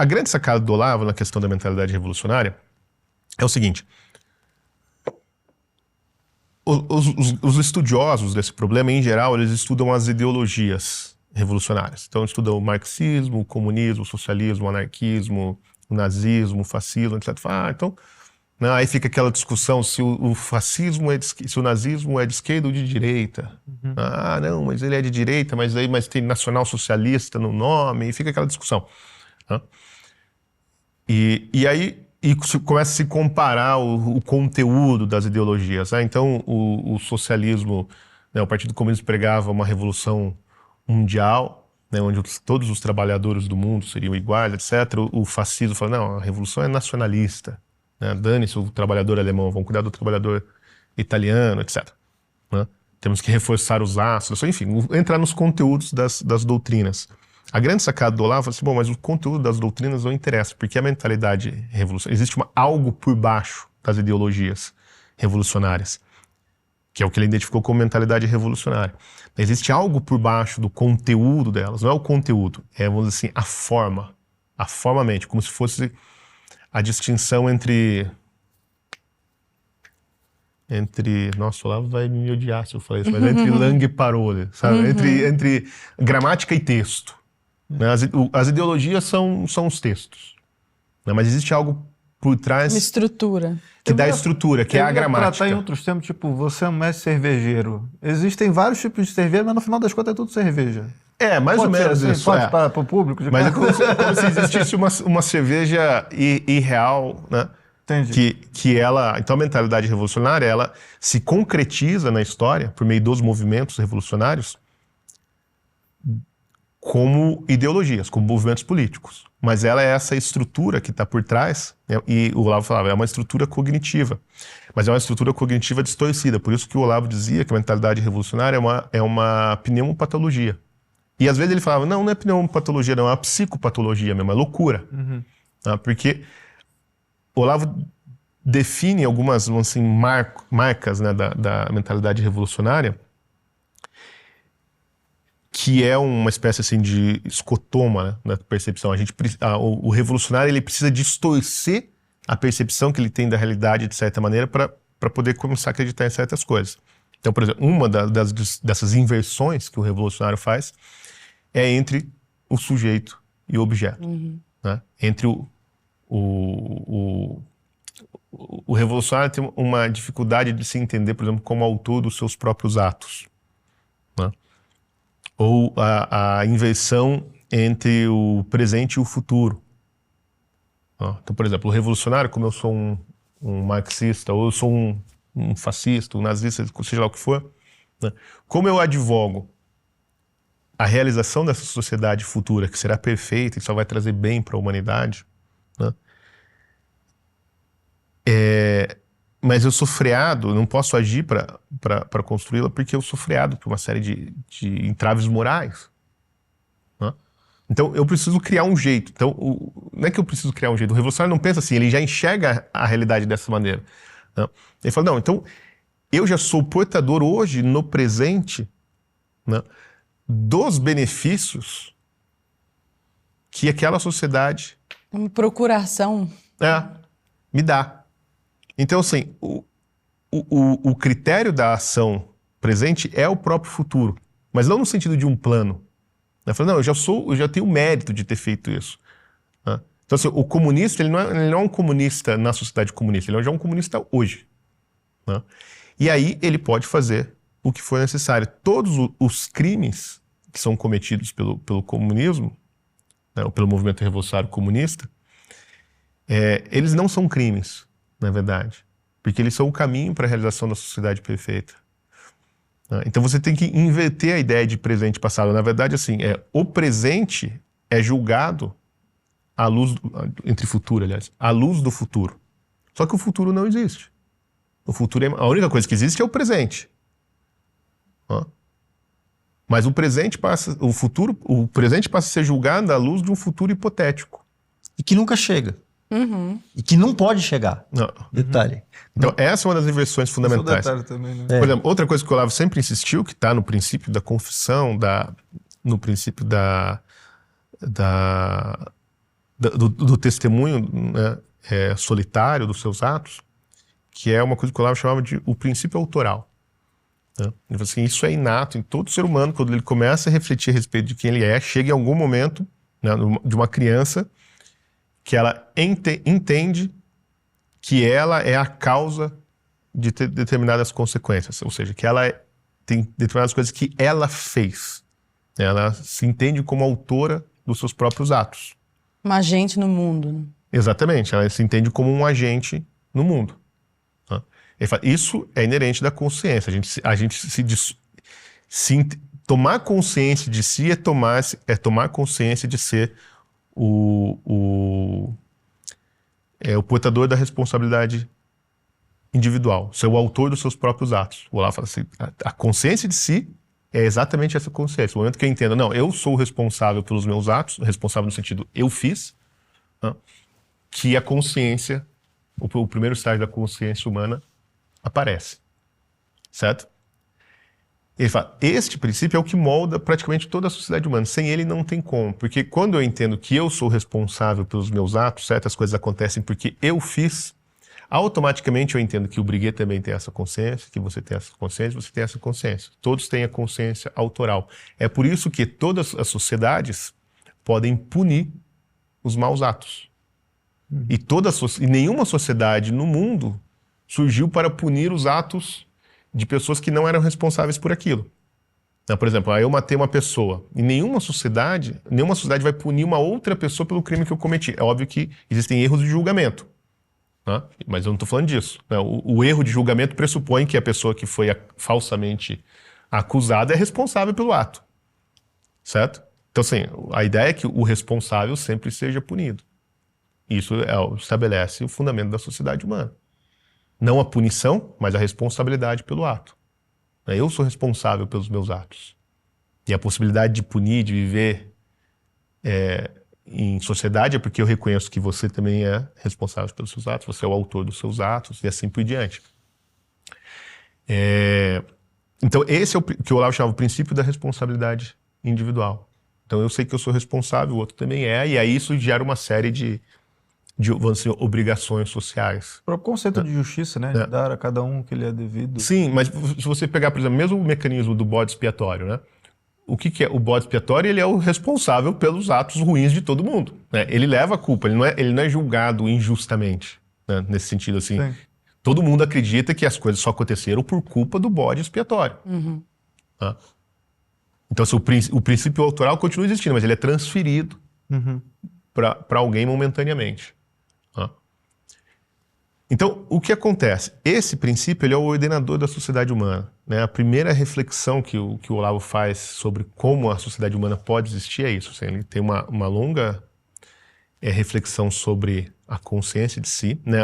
a grande sacada do Olavo na questão da mentalidade revolucionária é o seguinte: os estudiosos desse problema, em geral, eles estudam as ideologias revolucionárias. Então, estudam o marxismo, o comunismo, o socialismo, o anarquismo, o nazismo, o fascismo, etc. Então, né, aí fica aquela discussão se o fascismo se o nazismo é de esquerda ou de direita. Não, mas ele é de direita, mas tem nacional-socialista no nome, e fica aquela discussão. Né? E aí começa a se comparar o conteúdo das ideologias. Então, o socialismo, né, o Partido Comunista pregava uma revolução mundial, né, onde todos os trabalhadores do mundo seriam iguais, etc. O fascismo fala, não, a revolução é nacionalista. Né, dane-se o trabalhador alemão, vamos cuidar do trabalhador italiano, etc. Né? Temos que reforçar os laços, enfim, entrar nos conteúdos das doutrinas. A grande sacada do Olavo é assim, bom, mas o conteúdo das doutrinas não interessa, porque a mentalidade revolucionária, existe algo por baixo das ideologias revolucionárias, que é o que ele identificou como mentalidade revolucionária. Existe algo por baixo do conteúdo delas, não é o conteúdo, é, vamos dizer assim, a forma mente, como se fosse a distinção entre... Nossa, o Olavo vai me odiar se eu falar isso, mas entre langue e parole, sabe? Entre gramática e texto. Né? As ideologias são os textos. Né? Mas existe algo por trás... Uma estrutura. Que dá estrutura, que é a gramática. Tratar em outros termos, tipo, você é um mestre cervejeiro. Existem vários tipos de cerveja, mas no final das contas é tudo cerveja. Mais ou menos assim, isso. Pode para o público. Mas é como se existisse uma cerveja irreal, né? Entendi. Que ela... Então a mentalidade revolucionária, ela se concretiza na história, por meio dos movimentos revolucionários, como ideologias, como movimentos políticos. Mas ela é essa estrutura que está por trás, né? E o Olavo falava, é uma estrutura cognitiva. Mas é uma estrutura cognitiva distorcida. Por isso que o Olavo dizia que a mentalidade revolucionária é uma pneumopatologia. E às vezes ele falava, não é pneumopatologia, não, é uma psicopatologia mesmo, é loucura. Tá? Porque o Olavo define algumas assim, marcas, né, da mentalidade revolucionária, que é uma espécie assim, de escotoma, né, na percepção. O revolucionário ele precisa distorcer a percepção que ele tem da realidade de certa maneira para poder começar a acreditar em certas coisas. Então, por exemplo, uma dessas inversões que o revolucionário faz é entre o sujeito e o objeto. Né? Entre o revolucionário tem uma dificuldade de se entender, por exemplo, como autor dos seus próprios atos. Né? Ou a inversão entre o presente e o futuro. Então, por exemplo, o revolucionário, como eu sou um marxista, ou eu sou um fascista, um nazista, seja lá o que for, né? Como eu advogo a realização dessa sociedade futura, que será perfeita e só vai trazer bem para a humanidade, né? Mas eu sou freado, não posso agir para construí-la porque eu sou freado por uma série de entraves morais. Né? Então eu preciso criar um jeito. Então, não é que eu preciso criar um jeito, o revolucionário não pensa assim, ele já enxerga a realidade dessa maneira. Né? Ele fala, não, então eu já sou portador hoje, no presente, né, dos benefícios que aquela sociedade... Uma procuração. Me dá. Então, assim, o critério da ação presente é o próprio futuro, mas não no sentido de um plano. Né? Falando, não, eu já tenho o mérito de ter feito isso. Né? Então, assim, o comunista, ele não é um comunista na sociedade comunista, ele já é um comunista hoje. Né? E aí ele pode fazer o que for necessário. Todos os crimes que são cometidos pelo comunismo, né, ou pelo movimento revolucionário comunista, eles não são crimes, na verdade, porque eles são o caminho para a realização da sociedade perfeita. Então você tem que inverter a ideia de presente e passado. Na verdade, assim, o presente é julgado à luz, entre futuro, aliás, à luz do futuro. Só que o futuro não existe. O futuro a única coisa que existe é o presente. Mas o presente passa a ser julgado à luz de um futuro hipotético. E que nunca chega. E que não pode chegar. Detalhe. Então, essa é uma das inversões fundamentais. Também, né? Por exemplo, outra coisa que o Olavo sempre insistiu, que está no princípio da confissão, no princípio da do testemunho, né, solitário dos seus atos, que é uma coisa que o Olavo chamava de o princípio autoral. Né? Ele falou assim, isso é inato em todo ser humano, quando ele começa a refletir a respeito de quem ele é, chega em algum momento, né, de uma criança que ela entende que ela é a causa de determinadas consequências, ou seja, que ela tem determinadas coisas que ela fez. Ela se entende como autora dos seus próprios atos. Um agente no mundo. Né? Exatamente, ela se entende como um agente no mundo. Tá? Ele fala, isso é inerente da consciência. Tomar consciência de si é tomar consciência de ser o portador da responsabilidade individual, ser o autor dos seus próprios atos. O Olavo fala assim, a consciência de si é exatamente essa consciência. No momento que eu entendo, não, eu sou responsável pelos meus atos, responsável no sentido, eu fiz, né, que a consciência, o primeiro estágio da consciência humana aparece. Certo? Ele fala, este princípio é o que molda praticamente toda a sociedade humana. Sem ele não tem como. Porque quando eu entendo que eu sou responsável pelos meus atos, certas coisas acontecem porque eu fiz, automaticamente eu entendo que o Breguet também tem essa consciência, que você tem essa consciência, você tem essa consciência. Todos têm a consciência autoral. É por isso que todas as sociedades podem punir os maus atos. E nenhuma sociedade no mundo surgiu para punir os atos de pessoas que não eram responsáveis por aquilo. Então, por exemplo, eu matei uma pessoa. E nenhuma sociedade vai punir uma outra pessoa pelo crime que eu cometi. É óbvio que existem erros de julgamento. Né? Mas eu não estou falando disso. Né? O erro de julgamento pressupõe que a pessoa que foi falsamente acusada é responsável pelo ato. Certo? Então, assim, a ideia é que o responsável sempre seja punido. Isso estabelece o fundamento da sociedade humana. Não a punição, mas a responsabilidade pelo ato. Eu sou responsável pelos meus atos. E a possibilidade de punir, de viver em sociedade é porque eu reconheço que você também é responsável pelos seus atos, você é o autor dos seus atos e assim por diante. Então esse é o que o Olavo chamava o princípio da responsabilidade individual. Então eu sei que eu sou responsável, o outro também é, e aí isso gera uma série de vamos dizer, obrigações sociais. O próprio conceito de justiça, né? De dar a cada um o que lhe é devido. Sim, mas se você pegar, por exemplo, mesmo o mecanismo do bode expiatório, né? O que é o bode expiatório? Ele é o responsável pelos atos ruins de todo mundo. Né? Ele leva a culpa, ele não é julgado injustamente, né? Nesse sentido, assim. Sim. Todo mundo acredita que as coisas só aconteceram por culpa do bode expiatório. Uhum. Tá? Então, assim, o princípio autoral continua existindo, mas ele é transferido para alguém momentaneamente. Então, o que acontece? Esse princípio ele é o ordenador da sociedade humana. Né? A primeira reflexão que o Olavo faz sobre como a sociedade humana pode existir é isso. Assim, ele tem uma longa reflexão sobre a consciência de si. Né?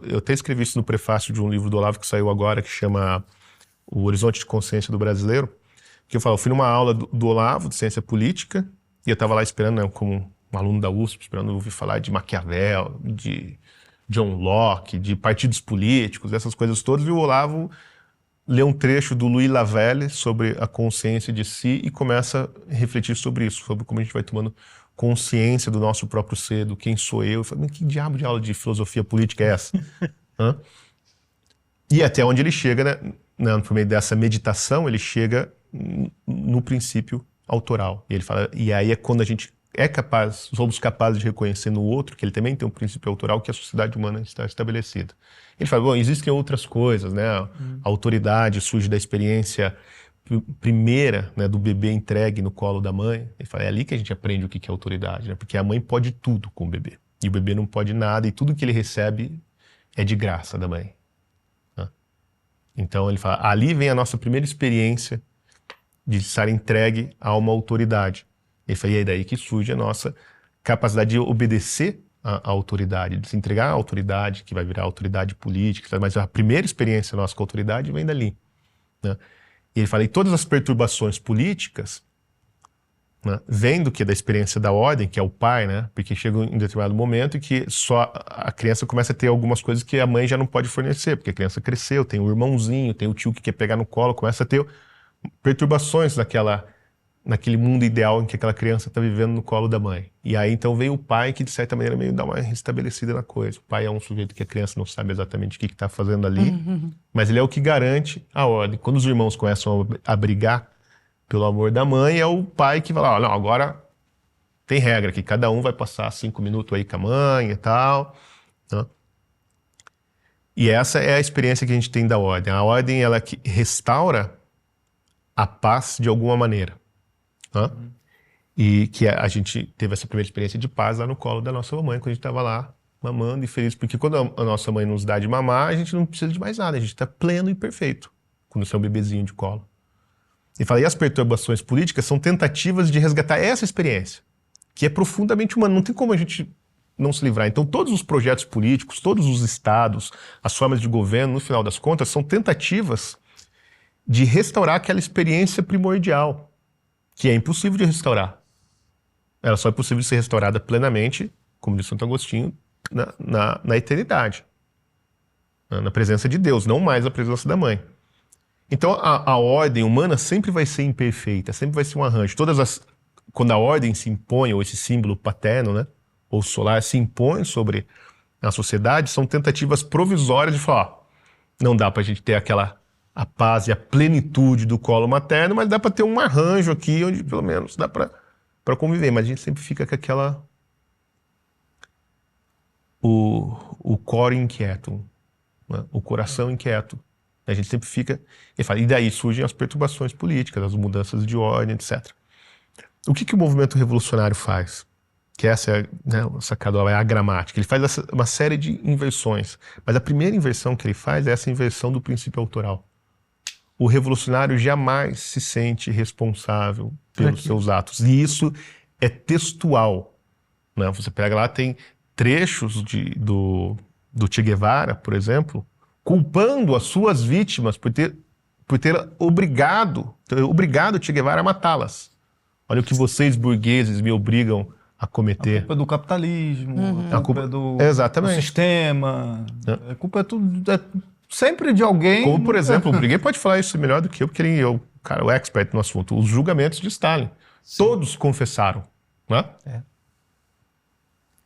Eu até escrevi isso no prefácio de um livro do Olavo que saiu agora, que chama O Horizonte de Consciência do Brasileiro, que eu fui numa aula do Olavo, de ciência política, e eu estava lá esperando, né, como um aluno da USP, esperando ouvir falar de Maquiavel, de John Locke, de partidos políticos, essas coisas todas, e o Olavo lê um trecho do Louis Lavelle sobre a consciência de si e começa a refletir sobre isso, sobre como a gente vai tomando consciência do nosso próprio ser, do quem sou eu. Eu falei, que diabo de aula de filosofia política é essa? E até onde ele chega, né, por meio dessa meditação, ele chega no princípio autoral. E ele fala, e aí é quando a gente somos capazes de reconhecer no outro, que ele também tem um princípio autoral, que a sociedade humana está estabelecida. Ele fala, bom, existem outras coisas, né? A autoridade surge da experiência primeira, né, do bebê entregue no colo da mãe. Ele fala, é ali que a gente aprende o que é autoridade, né? Porque a mãe pode tudo com o bebê, e o bebê não pode nada, e tudo que ele recebe é de graça da mãe. Né? Então ele fala, ali vem a nossa primeira experiência de estar entregue a uma autoridade. Ele fala, e é daí que surge a nossa capacidade de obedecer à autoridade, de se entregar à autoridade, que vai virar autoridade política, mas a primeira experiência nossa com a autoridade vem dali. Né? E ele fala, e todas as perturbações políticas, né, vêm do que? Da experiência da ordem, que é o pai, né? Porque chega em determinado momento em que só a criança começa a ter algumas coisas que a mãe já não pode fornecer, porque a criança cresceu, tem o irmãozinho, tem o tio que quer pegar no colo, começa a ter perturbações naquele mundo ideal em que aquela criança está vivendo no colo da mãe. E aí então vem o pai que de certa maneira meio dá uma restabelecida na coisa. O pai é um sujeito que a criança não sabe exatamente o que está fazendo ali, mas ele é o que garante a ordem. Quando os irmãos começam a brigar pelo amor da mãe, é o pai que vai lá, não, agora tem regra que cada um vai passar 5 minutos aí com a mãe e tal, né? E essa é a experiência que a gente tem da ordem. A ordem, ela que restaura a paz de alguma maneira. Né? E que a gente teve essa primeira experiência de paz lá no colo da nossa mamãe, quando a gente estava lá mamando e feliz. Porque quando a nossa mãe nos dá de mamar, a gente não precisa de mais nada. A gente está pleno e perfeito quando você é um bebezinho de colo. E fala, e as perturbações políticas são tentativas de resgatar essa experiência, que é profundamente humana. Não tem como a gente não se livrar. Então todos os projetos políticos, todos os estados, as formas de governo, no final das contas, são tentativas de restaurar aquela experiência primordial, que é impossível de restaurar. Ela só é possível de ser restaurada plenamente, como diz Santo Agostinho, na eternidade. Na presença de Deus, não mais na presença da mãe. Então a ordem humana sempre vai ser imperfeita, sempre vai ser um arranjo. Quando a ordem se impõe, ou esse símbolo paterno, né, ou solar, se impõe sobre a sociedade, são tentativas provisórias de falar, ó, não dá pra gente ter a paz e a plenitude do colo materno, mas dá pra ter um arranjo aqui, onde pelo menos dá pra conviver. Mas a gente sempre fica com aquela... O coro inquieto, né, o coração inquieto. A gente sempre fica... E daí surgem as perturbações políticas, as mudanças de ordem, etc. O que o movimento revolucionário faz? Que essa é, né, é a gramática. Ele faz uma série de inversões. Mas a primeira inversão que ele faz é essa inversão do princípio autoral. O revolucionário jamais se sente responsável pelos seus atos. E isso é textual. Né? Você pega lá, tem trechos do Che Guevara, por exemplo, culpando as suas vítimas por ter obrigado o Che Guevara a matá-las. Olha o que vocês, burgueses, me obrigam a cometer. A culpa é do capitalismo, a culpa é do sistema, a culpa é tudo, é sempre de alguém. Como, por exemplo, o Briguet pode falar isso melhor do que eu, porque ele é o expert no assunto. Os julgamentos de Stalin. Sim. Todos confessaram. Né?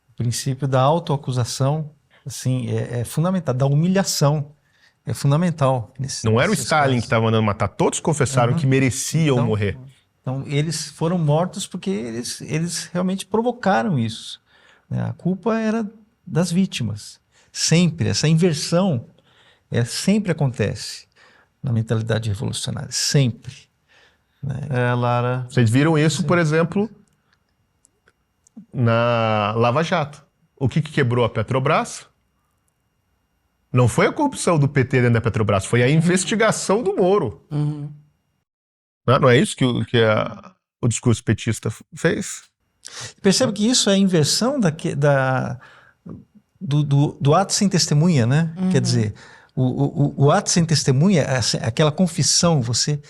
O princípio da autoacusação, assim, é fundamental, da humilhação. É fundamental. Não era o Stalin que estava mandando matar, todos confessaram que mereciam morrer. Então, eles foram mortos porque eles realmente provocaram isso. Né? A culpa era das vítimas. Sempre. Essa inversão sempre acontece na mentalidade revolucionária. Sempre. Né? Lara... Vocês viram isso, por exemplo, na Lava Jato. O que quebrou a Petrobras? Não foi a corrupção do PT dentro da Petrobras, foi a investigação do Moro. Não é isso que o discurso petista fez? Percebe que isso é a inversão do ato sem testemunha, né? Quer dizer, o ato sem testemunha, aquela confissão, você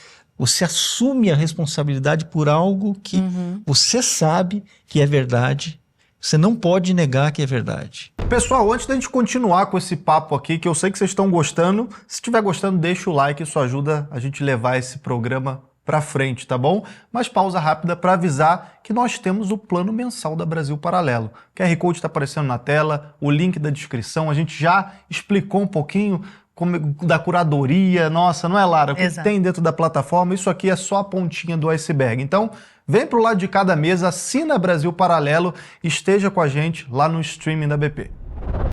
assume a responsabilidade por algo que você sabe que é verdade, você não pode negar que é verdade. Pessoal, antes da gente continuar com esse papo aqui, que eu sei que vocês estão gostando, se estiver gostando, deixa o like, isso ajuda a gente levar esse programa para frente, tá bom? Mas pausa rápida para avisar que nós temos o plano mensal da Brasil Paralelo. O QR Code está aparecendo na tela, o link da descrição, a gente já explicou um pouquinho da curadoria, nossa, não é, Lara? O que tem dentro da plataforma, isso aqui é só a pontinha do iceberg. Então, vem pro lado de cada mesa, assina Brasil Paralelo, esteja com a gente lá no streaming da BP.